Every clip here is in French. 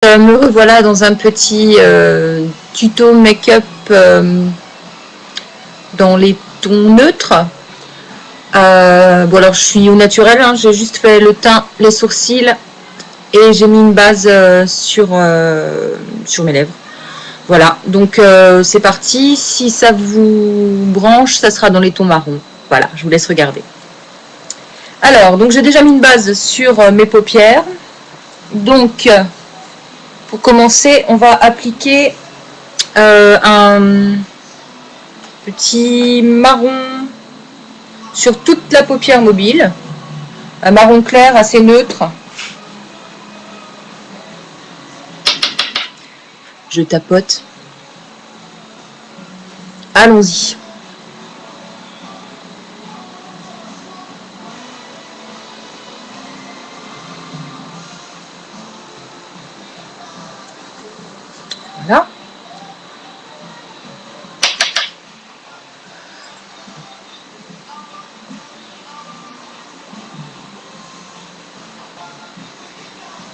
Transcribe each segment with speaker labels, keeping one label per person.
Speaker 1: Me revoilà dans un petit tuto make-up dans les tons neutres. Bon alors je suis au naturel, hein, j'ai juste fait le teint, les sourcils et j'ai mis une base sur mes lèvres. Voilà, donc c'est parti. Si ça vous branche, ça sera dans les tons marrons. Voilà, je vous laisse regarder. Alors, donc j'ai déjà mis une base sur mes paupières. Donc, pour commencer, on va appliquer un petit marron sur toute la paupière mobile. Un marron clair assez neutre. Je tapote. Allons-y. Voilà.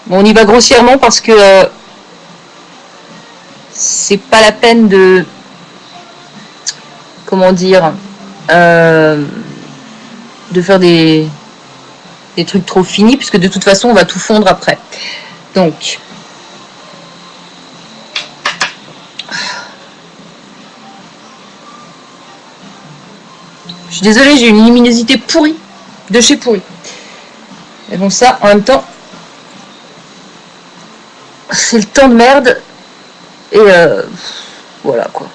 Speaker 1: Bon, on y va grossièrement parce que c'est pas la peine de, comment dire, de faire des trucs trop finis, puisque de toute façon on va tout fondre après. Donc je suis désolée, j'ai une luminosité pourrie, de chez pourri. Mais bon, ça en même temps c'est le temps de merde et voilà quoi,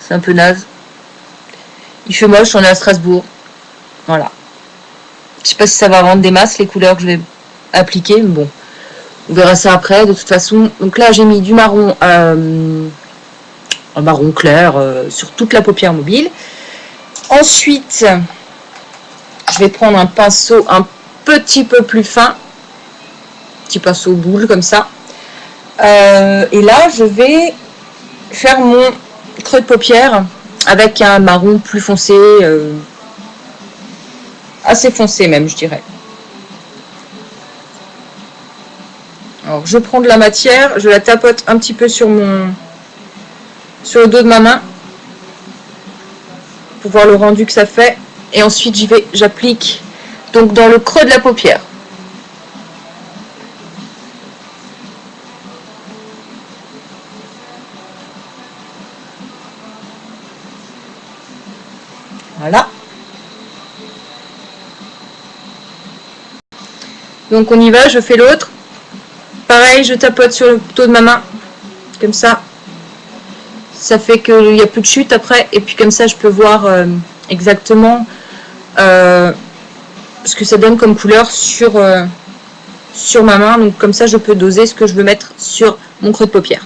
Speaker 1: c'est un peu naze. Il fait moche, on est à Strasbourg, voilà. Je sais pas si ça va rendre des masses les couleurs que je vais appliquer, mais bon, on verra ça après de toute façon. Donc là j'ai mis du marron, un marron clair sur toute la paupière mobile. Ensuite je vais prendre un pinceau un petit peu plus fin, petit pinceau boule comme ça, et là je vais faire mon creux de paupière avec un marron plus foncé, assez foncé même je dirais. Alors je prends de la matière, je la tapote un petit peu sur le dos de ma main pour voir le rendu que ça fait, et ensuite j'applique donc dans le creux de la paupière. Voilà. Donc on y va, je fais l'autre. Pareil, je tapote sur le dos de ma main, comme ça. Ça fait qu'il n'y a plus de chute après, et puis comme ça je peux voir exactement ce que ça donne comme couleur sur ma main. Donc comme ça je peux doser ce que je veux mettre sur mon creux de paupière.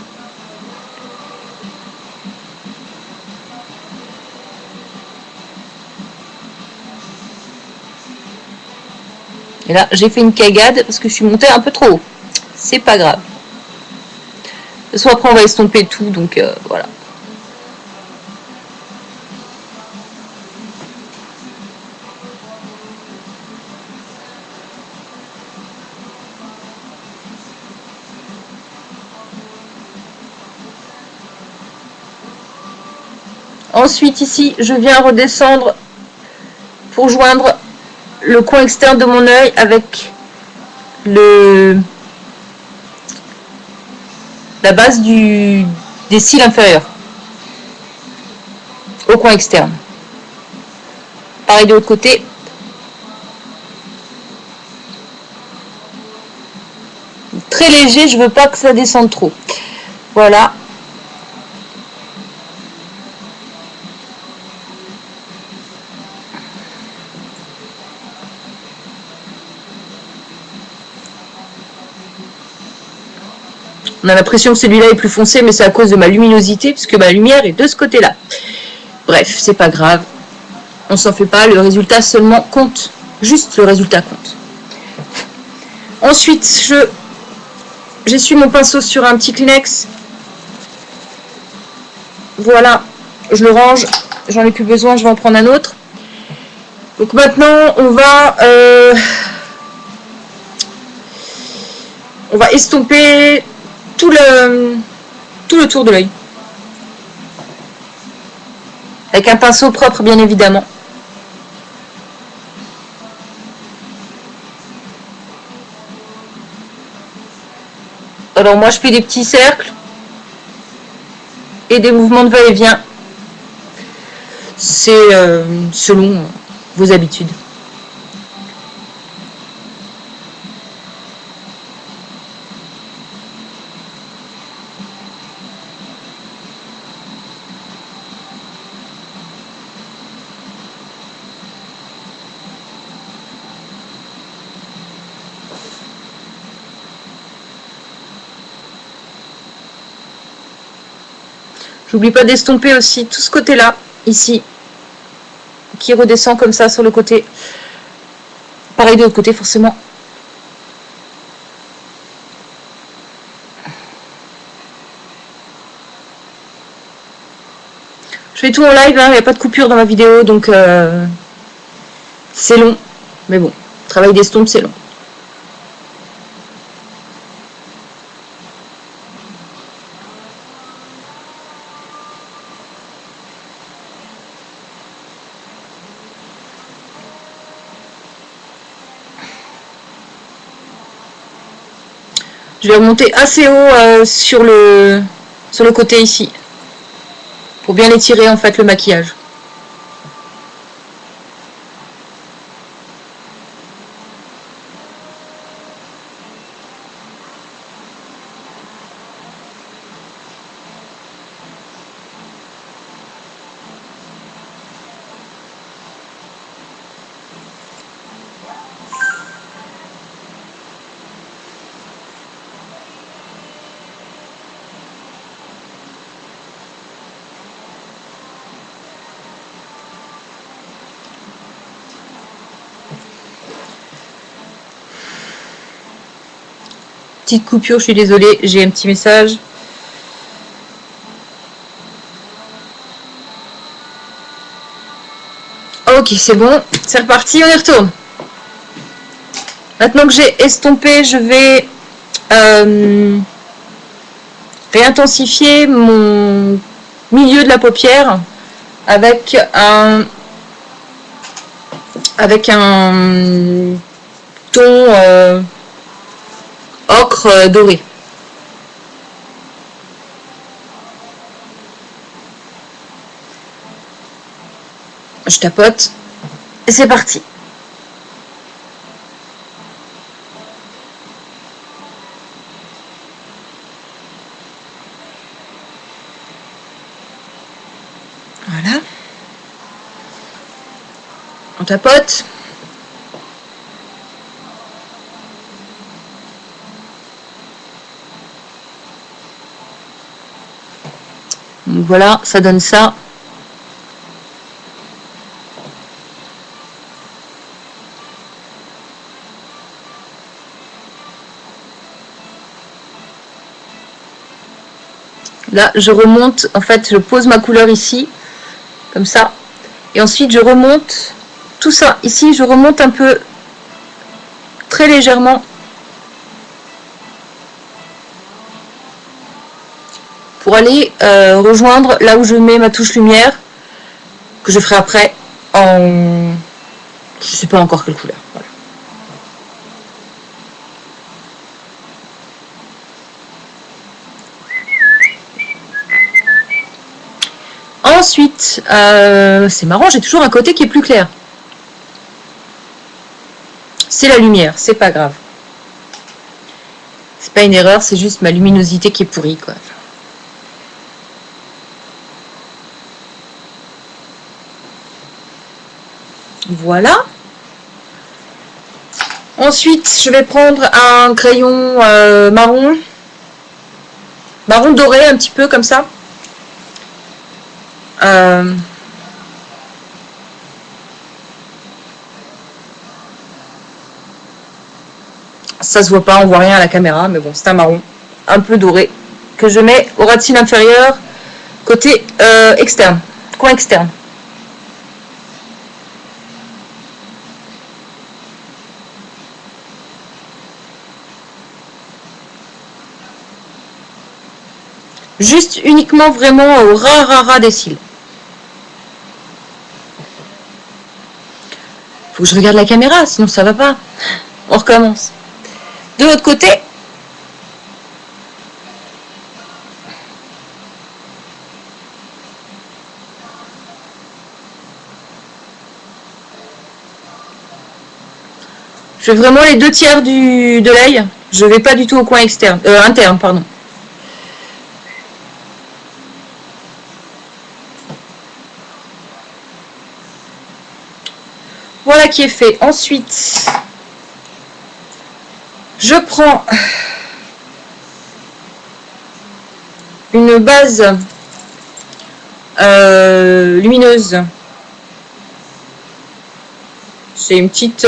Speaker 1: Et là j'ai fait une cagade parce que je suis montée un peu trop haut. C'est pas grave. De toute façon après on va estomper tout, donc voilà. Ensuite ici je viens redescendre pour joindre le coin externe de mon œil avec la base des cils inférieurs au coin externe. Pareil de l'autre côté. Très léger, je veux pas que ça descende trop. Voilà. On a l'impression que celui-là est plus foncé, mais c'est à cause de ma luminosité, puisque ma lumière est de ce côté-là. Bref, c'est pas grave. On s'en fait pas, le résultat seulement compte. Juste le résultat compte. Ensuite, j'essuie mon pinceau sur un petit Kleenex. Voilà, je le range. J'en ai plus besoin, je vais en prendre un autre. Donc maintenant, on on va estomper tout le tour de l'œil. Avec un pinceau propre, bien évidemment. Alors moi, je fais des petits cercles et des mouvements de va-et-vient. C'est selon vos habitudes. J'oublie pas d'estomper aussi tout ce côté-là, ici, qui redescend comme ça sur le côté. Pareil de l'autre côté, forcément. Je fais tout en live, il n'y a pas de coupure dans ma vidéo, donc c'est long. Mais bon, travail d'estompe, c'est long. Je vais remonter assez haut sur le côté ici. Pour bien étirer en fait le maquillage. Petite coupure, je suis désolée, j'ai un petit message. Ok, c'est bon, c'est reparti, on y retourne. Maintenant que j'ai estompé, je vais réintensifier mon milieu de la paupière avec un ton ocre doré. Je tapote et c'est parti. Voilà. On tapote. Donc voilà, ça donne ça. Là, je remonte, en fait, je pose ma couleur ici, comme ça. Et ensuite, je remonte tout ça. Ici, je remonte un peu, très légèrement, pour aller rejoindre là où je mets ma touche lumière, que je ferai après en... je sais pas encore quelle couleur. Voilà. Ensuite, c'est marrant, j'ai toujours un côté qui est plus clair. C'est la lumière, c'est pas grave. C'est pas une erreur, c'est juste ma luminosité qui est pourrie, quoi. Voilà. Ensuite, je vais prendre un crayon marron doré, un petit peu comme ça. Ça se voit pas, on voit rien à la caméra, mais bon, c'est un marron un peu doré que je mets au ras de cils inférieur, côté externe, coin externe. Juste uniquement vraiment au ras des cils. Faut que je regarde la caméra, sinon ça va pas. On recommence. De l'autre côté, je fais vraiment les 2/3 de l'œil. Je vais pas du tout au coin externe, interne, pardon. Voilà qui est fait. Ensuite, je prends une base lumineuse. C'est une petite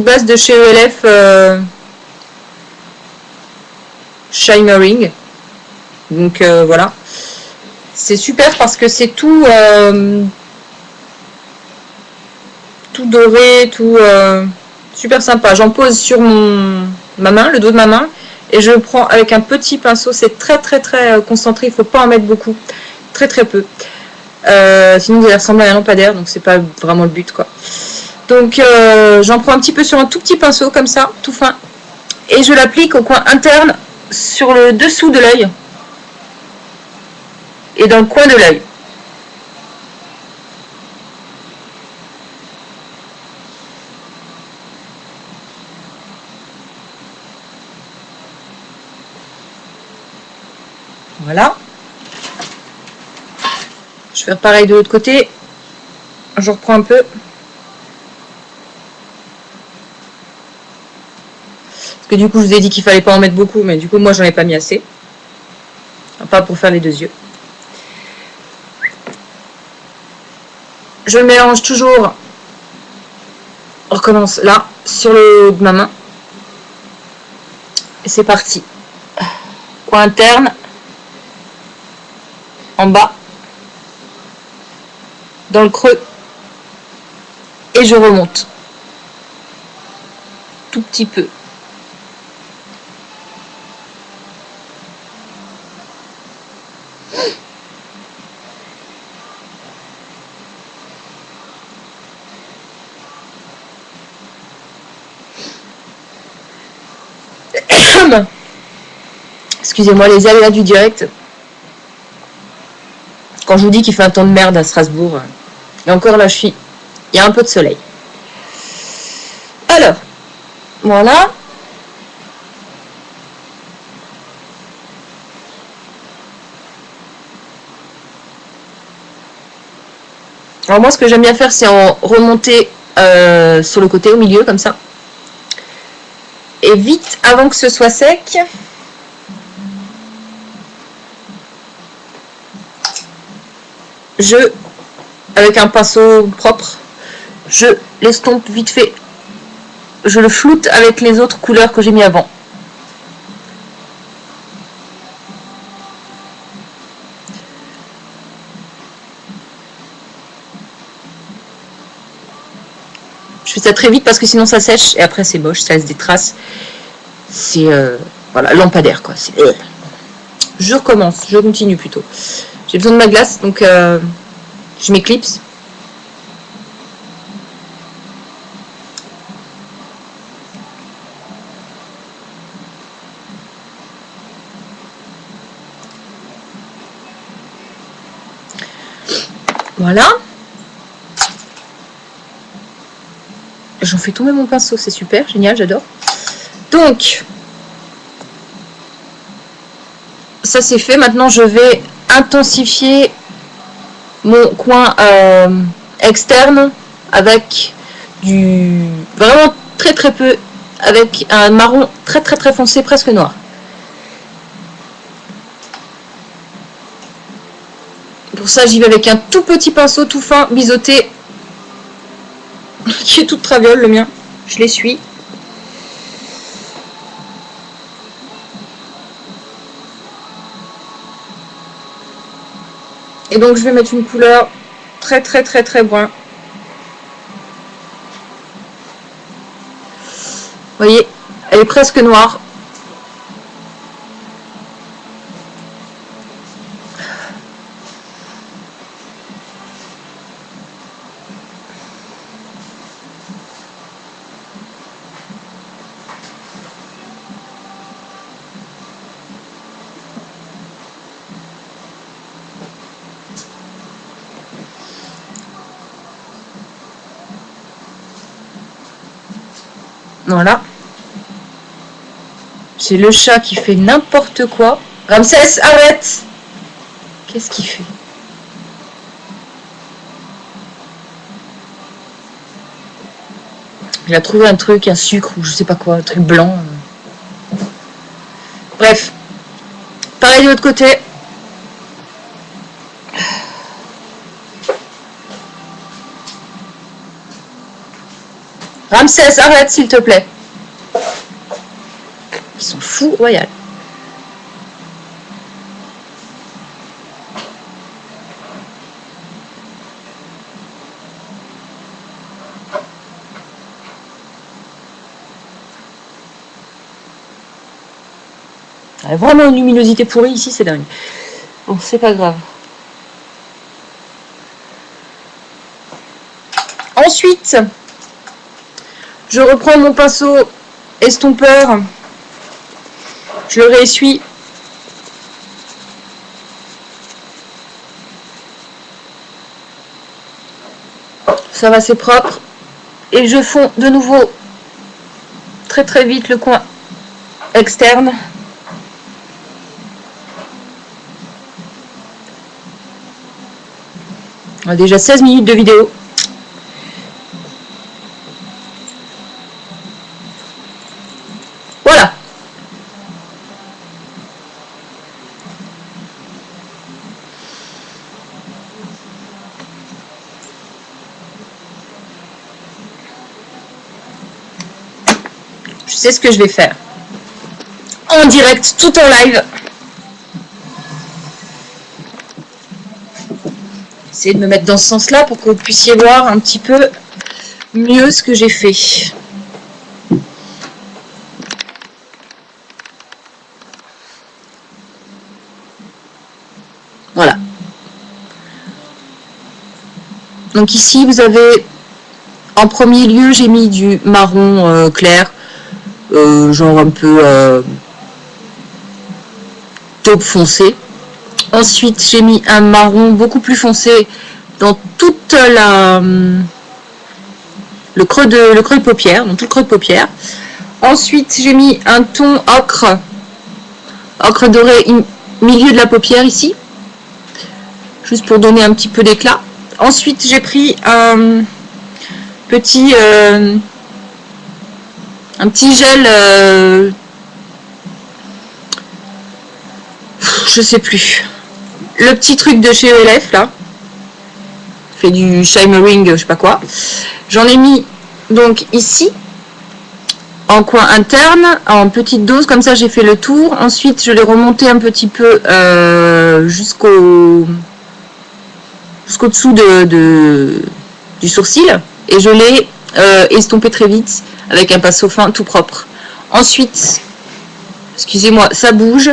Speaker 1: base de chez ELF Shimmering. Donc voilà. C'est super parce que c'est tout doré, tout super sympa. J'en pose sur ma main, le dos de ma main, et je prends avec un petit pinceau. C'est très concentré, il ne faut pas en mettre beaucoup, très peu. Sinon vous allez ressembler à un lampadaire, donc c'est pas vraiment le but, quoi. Donc j'en prends un petit peu sur un tout petit pinceau comme ça, tout fin, et je l'applique au coin interne, sur le dessous de l'œil et dans le coin de l'œil. Voilà. Je vais faire pareil de l'autre côté. Je reprends un peu. Parce que du coup, je vous ai dit qu'il fallait pas en mettre beaucoup, mais du coup, moi, j'en ai pas mis assez. Pas pour faire les deux yeux. Je mélange toujours. On recommence là, sur le haut de ma main. Et c'est parti. Coin interne. En bas. Dans le creux. Et je remonte. Tout petit peu. Excusez-moi, les aléas du direct. Quand je vous dis qu'il fait un temps de merde à Strasbourg, et encore là, il y a un peu de soleil. Alors, voilà. Alors moi, ce que j'aime bien faire, c'est en remonter sur le côté, au milieu, comme ça. Et vite, avant que ce soit sec, avec un pinceau propre, je l'estompe vite fait. Je le floute avec les autres couleurs que j'ai mis avant. Je fais ça très vite parce que sinon ça sèche et après c'est moche, ça laisse des traces. C'est voilà, lampadaire, quoi. Je recommence, je continue plutôt. J'ai besoin de ma glace, donc je m'éclipse. Voilà. J'en fais tomber mon pinceau, c'est super, génial, j'adore. Donc, ça c'est fait. Maintenant, je vais intensifier mon coin externe avec du vraiment très peu, avec un marron très foncé, presque noir. Pour ça, j'y vais avec un tout petit pinceau tout fin, biseauté, qui est toute traviole, le mien. Je l'essuie. Et donc, je vais mettre une couleur très brun. Vous voyez, elle est presque noire. Voilà. J'ai le chat qui fait n'importe quoi. Ramsès, arrête! Qu'est-ce qu'il fait? Il a trouvé un truc, un sucre ou je sais pas quoi, un truc blanc. Bref. Pareil de l'autre côté. Ramsès, arrête s'il te plaît. Ils sont fous royal. Il y a vraiment une luminosité pourrie ici, c'est dingue. Bon, c'est pas grave. Ensuite, je reprends mon pinceau estompeur. Je le réessuie. Ça va, c'est propre. Et je fonds de nouveau très très vite le coin externe. On a déjà 16 minutes de vidéo. Voilà. Je sais ce que je vais faire. En direct, tout en live. Essayer de me mettre dans ce sens-là pour que vous puissiez voir un petit peu mieux ce que j'ai fait. Voilà. Donc ici, vous avez, en premier lieu, j'ai mis du marron clair, genre un peu taupe foncé. Ensuite, j'ai mis un marron beaucoup plus foncé dans toute le creux de paupière, dans tout le creux de paupière. Ensuite, j'ai mis un ton ocre doré, milieu de la paupière ici, juste pour donner un petit peu d'éclat. Ensuite, j'ai pris un petit gel, je sais plus, le petit truc de chez ELF là, fait du shimmering, je sais pas quoi. J'en ai mis donc ici en coin interne en petite dose, comme ça j'ai fait le tour. Ensuite je l'ai remonté un petit peu jusqu'au dessous du sourcil et je l'ai estompé très vite avec un pinceau fin tout propre. Ensuite, excusez-moi, ça bouge.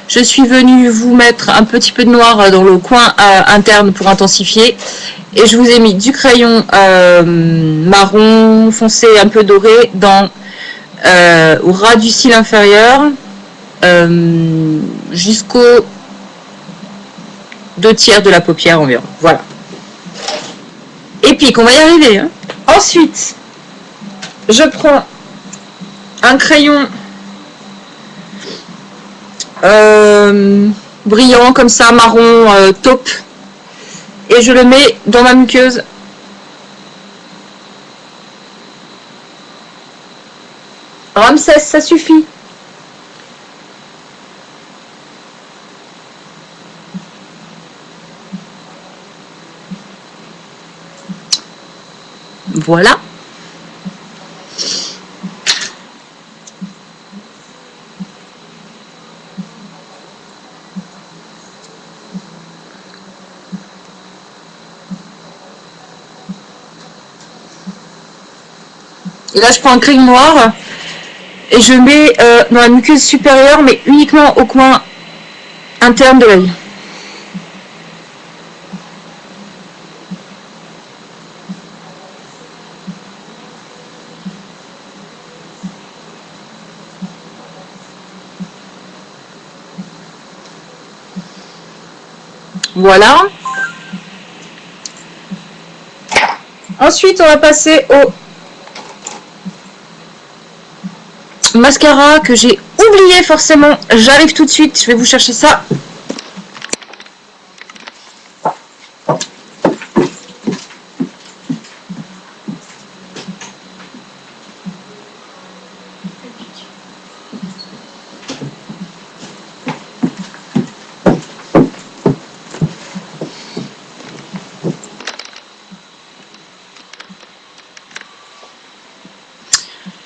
Speaker 1: Je suis venue vous mettre un petit peu de noir dans le coin interne pour intensifier. Et je vous ai mis du crayon marron foncé un peu doré au ras du cil inférieur jusqu'aux 2/3 de la paupière environ. Voilà. Et puis qu'on va y arriver. Hein. Ensuite, je prends un crayon brillant comme ça, marron taupe, et je le mets dans ma muqueuse. Ramsès, ça suffit. Voilà. Et là, je prends un crayon noir et je mets dans la muqueuse supérieure, mais uniquement au coin interne de l'œil. Voilà. Ensuite, on va passer au mascara que j'ai oublié forcément. J'arrive tout de suite, je vais vous chercher ça.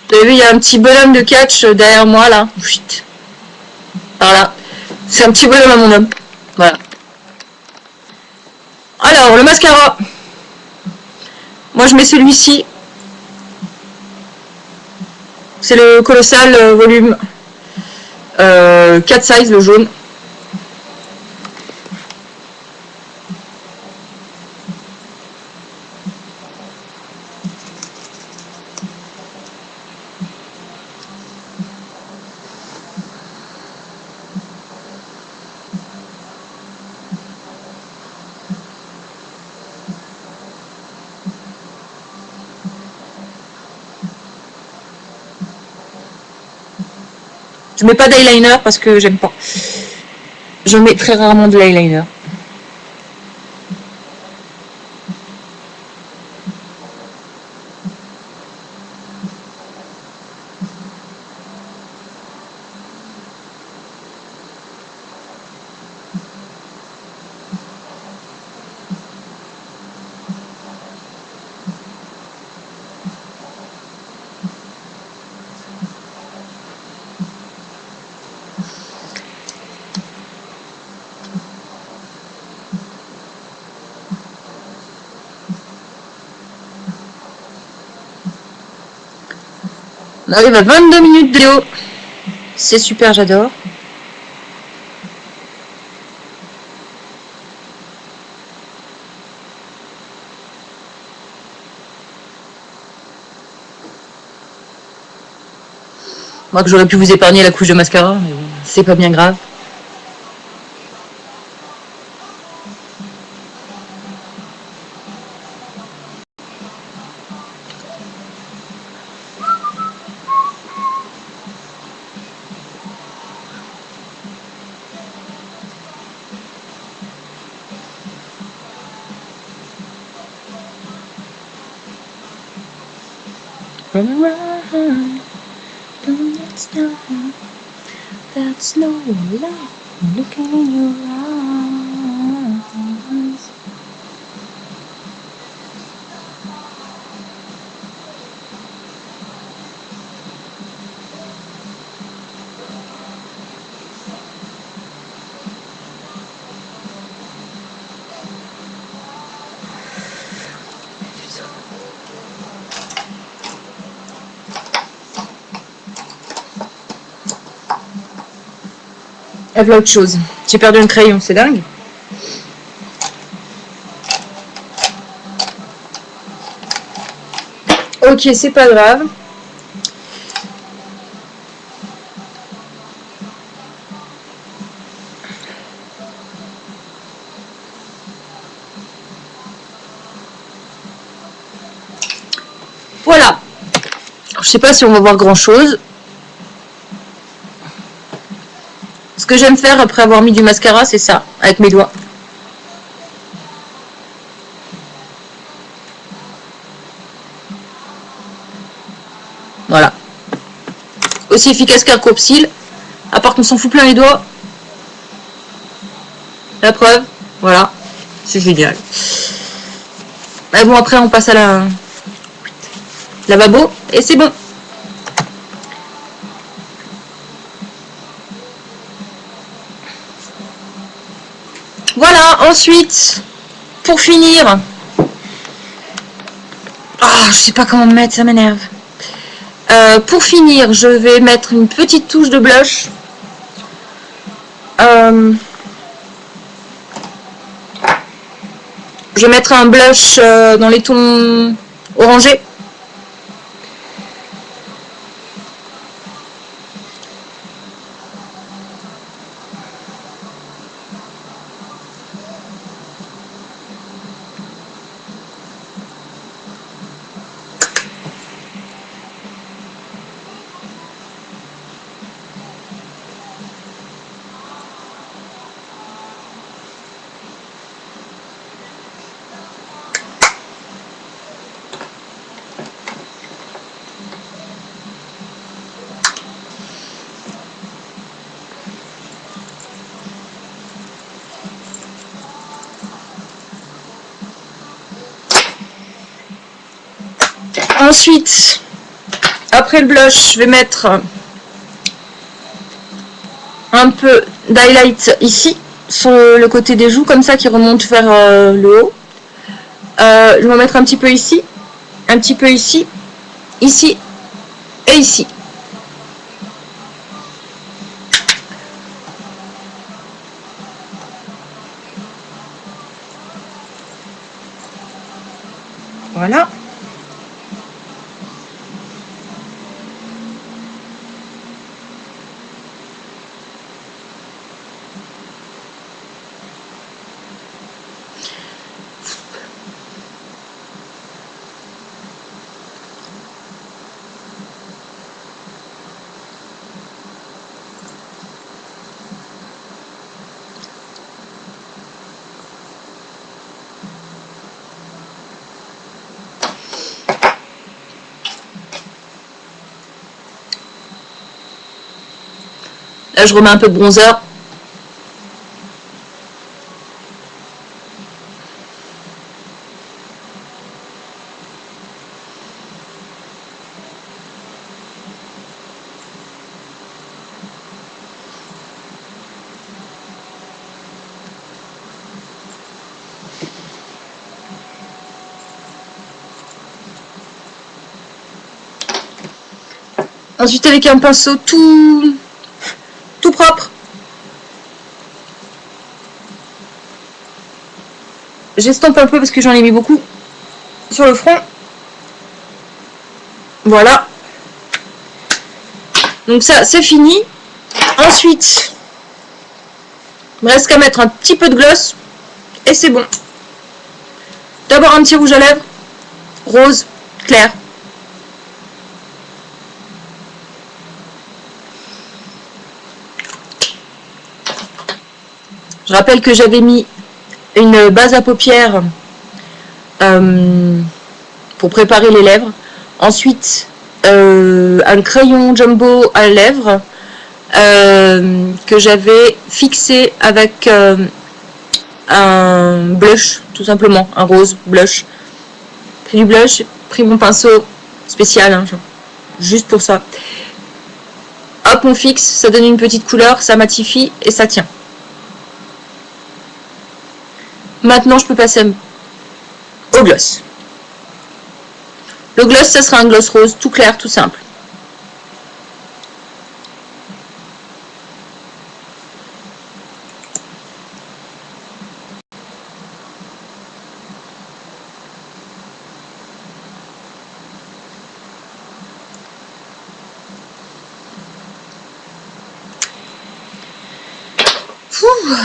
Speaker 1: Vous avez vu, il y a un petit bonhomme de catch derrière moi là. Chut. Voilà. C'est un petit bonhomme à mon homme. Voilà. Alors, le mascara. Moi, je mets celui-ci. C'est le Colossal volume 4 size, le jaune. Je mets pas d'eyeliner parce que j'aime pas. Je mets très rarement de l'eyeliner. On arrive à 22 minutes de vidéo. C'est super, j'adore. Moi que j'aurais pu vous épargner la couche de mascara, mais bon, c'est pas bien grave. That's no love looking in your eyes. Et voilà autre chose. J'ai perdu un crayon, c'est dingue. Ok, c'est pas grave. Voilà. Je sais pas si on va voir grand chose. Ce que j'aime faire après avoir mis du mascara, c'est ça, avec mes doigts. Voilà. Aussi efficace qu'un coupe-cils. À part qu'on s'en fout plein les doigts. La preuve, voilà. C'est génial. Mais bon, après, on passe à la lavabo et c'est bon. Voilà, ensuite, pour finir. Ah, je sais pas comment me mettre, ça m'énerve. Pour finir, je vais mettre une petite touche de blush. Je vais mettre un blush dans les tons orangés. Ensuite, après le blush, je vais mettre un peu d'highlight ici, sur le côté des joues, comme ça, qui remonte vers le haut. Je vais en mettre un petit peu ici, ici et ici. Voilà. Là, je remets un peu de bronzer. Ensuite, avec un pinceau tout propre, j'estompe un peu parce que j'en ai mis beaucoup sur le front. Voilà. Donc ça, c'est fini. Ensuite, il me reste qu'à mettre un petit peu de gloss et c'est bon. D'abord un petit rouge à lèvres, rose, clair. Je rappelle que j'avais mis une base à paupières pour préparer les lèvres. Ensuite, un crayon jumbo à lèvres que j'avais fixé avec un blush, tout simplement, un rose blush. Pris du blush, pris mon pinceau spécial, hein, juste pour ça. Hop, on fixe, ça donne une petite couleur, ça matifie et ça tient. Maintenant, je peux passer au gloss. Le gloss, ça sera un gloss rose, tout clair, tout simple.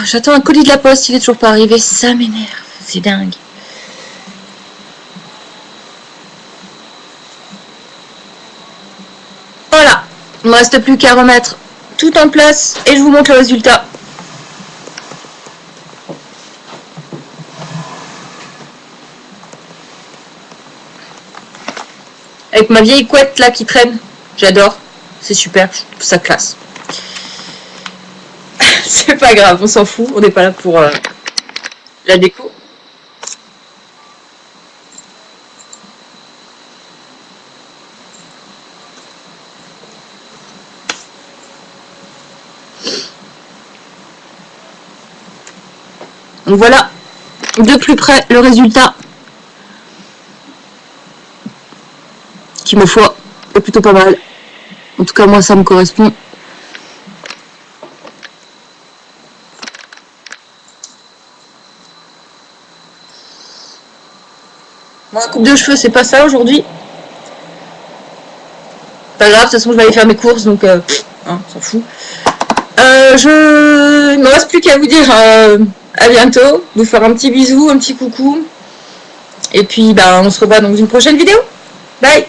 Speaker 1: J'attends un colis de la poste, il est toujours pas arrivé, ça m'énerve, c'est dingue. Voilà, il ne me reste plus qu'à remettre tout en place et je vous montre le résultat. Avec ma vieille couette là qui traîne, j'adore, c'est super, je trouve ça classe. C'est pas grave, on s'en fout, on n'est pas là pour la déco. Donc voilà, de plus près le résultat qui, ma foi, est plutôt pas mal. En tout cas, moi, ça me correspond. Moi, coupe de cheveux, c'est pas ça aujourd'hui. Pas grave, de toute façon, je vais aller faire mes courses, donc hein, on s'en fout. Il ne me reste plus qu'à vous dire à bientôt, vous faire un petit bisou, un petit coucou. Et puis, bah, on se revoit dans une prochaine vidéo. Bye!